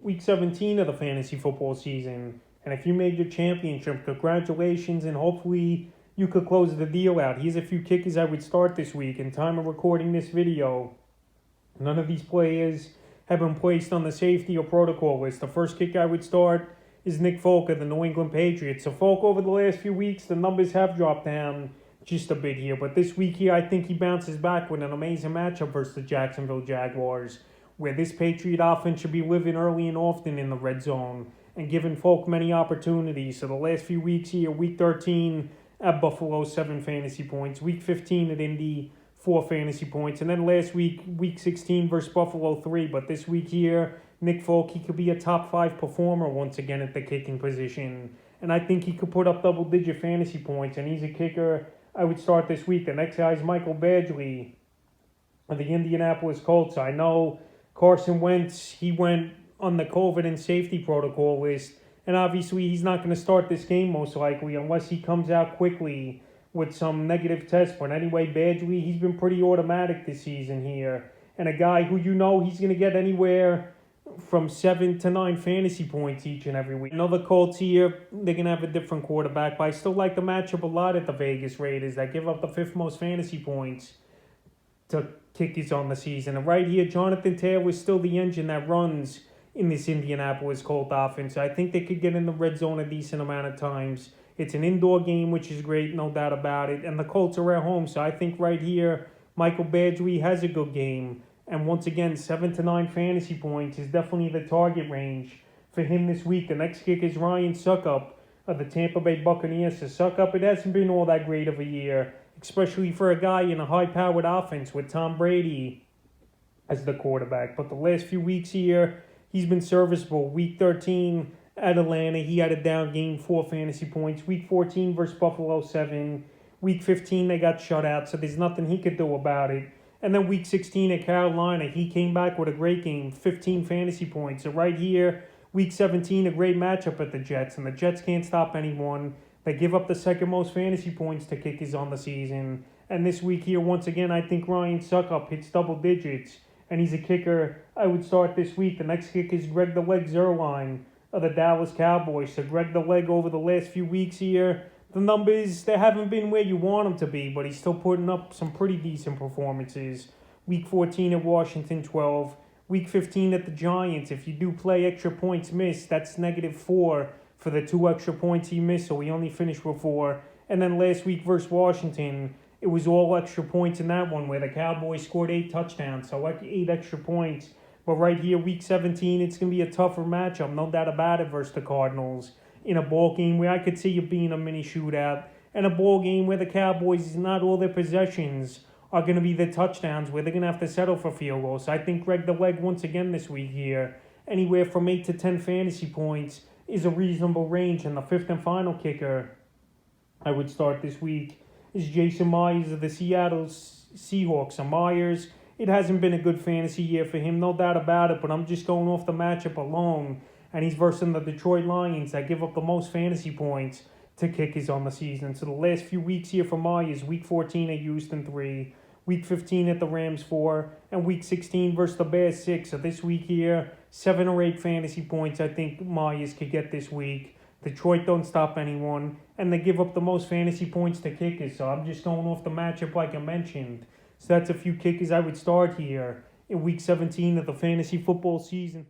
week 17 of the fantasy football season. And if you made your championship, congratulations, and hopefully you could close the deal out. Here's a few kickers I would start this week. In time of recording this video, none of these players have been placed on the safety or protocol list. The first kicker I would start is Nick Folk of the New England Patriots. So Folk, over the last few weeks, the numbers have dropped down just a bit here. But this week here, I think he bounces back with an amazing matchup versus the Jacksonville Jaguars, where this Patriot offense should be living early and often in the red zone and giving Folk many opportunities. So the last few weeks here, week 13 at Buffalo, 7 fantasy points. Week 15 at Indy, 4 fantasy points. And then last week, week 16 versus Buffalo, 3. But this week here, Nick Folk, he could be a top 5 performer once again at the kicking position. And I think he could put up double-digit fantasy points. And he's a kicker I would start this week. The next guy is Michael Badgley of the Indianapolis Colts. I know Carson Wentz, he went on the COVID and safety protocol list. And obviously, he's not going to start this game most likely unless he comes out quickly with some negative test. But anyway, Badgley, he's been pretty automatic this season here. And a guy who he's going to get anywhere from 7 to 9 fantasy points each and every week. Another Colts here, they're going to have a different quarterback, but I still like the matchup a lot at the Vegas Raiders that give up the 5th most fantasy points to kickers on the season. And right here, Jonathan Taylor is still the engine that runs in this Indianapolis Colt offense. I think they could get in the red zone a decent amount of times. It's an indoor game, which is great, no doubt about it. And the Colts are at home, so I think right here, Michael Badgley has a good game. And once again, 7 to 9 fantasy points is definitely the target range for him this week. The next kick is Ryan Succop of the Tampa Bay Buccaneers. So Succop, it hasn't been all that great of a year, especially for a guy in a high-powered offense with Tom Brady as the quarterback. But the last few weeks here, he's been serviceable. Week 13 at Atlanta, he had a down game, 4 fantasy points. Week 14 versus Buffalo, 7. Week 15, they got shut out, so there's nothing he could do about it. And then week 16 at Carolina, he came back with a great game, 15 fantasy points. So right here, week 17, a great matchup at the Jets. And the Jets can't stop anyone. They give up the 2nd most fantasy points to kickers on the season. And this week here, once again, I think Ryan Succop hits double digits. And he's a kicker I would start this week. The next kicker is Greg the Leg Zuerlein of the Dallas Cowboys. So Greg the Leg, over the last few weeks here, the numbers, they haven't been where you want them to be, but he's still putting up some pretty decent performances. Week 14 at Washington, 12. Week 15 at the Giants. If you do play extra points missed, that's -4 for the 2 extra points he missed, so he only finished with 4. And then last week versus Washington, it was all extra points in that one where the Cowboys scored 8 touchdowns, so 8 extra points. But right here, week 17, it's going to be a tougher matchup, no doubt about it, versus the Cardinals. In a ball game where I could see it being a mini shootout, and a ball game where the Cowboys, not all their possessions are going to be the touchdowns, where they're going to have to settle for field goals. So I think Greg the Leg once again this week here, anywhere from 8 to 10 fantasy points is a reasonable range. And the 5th and final kicker I would start this week is Jason Myers of the Seattle Seahawks. So Myers, it hasn't been a good fantasy year for him, no doubt about it, but I'm just going off the matchup alone. And he's versus the Detroit Lions that give up the most fantasy points to kickers on the season. So the last few weeks here for Myers, week 14 at Houston, 3. Week 15 at the Rams, 4. And week 16 versus the Bears, 6. So this week here, 7 or 8 fantasy points I think Myers could get this week. Detroit don't stop anyone. And they give up the most fantasy points to kickers. So I'm just going off the matchup like I mentioned. So that's a few kickers I would start here in week 17 of the fantasy football season.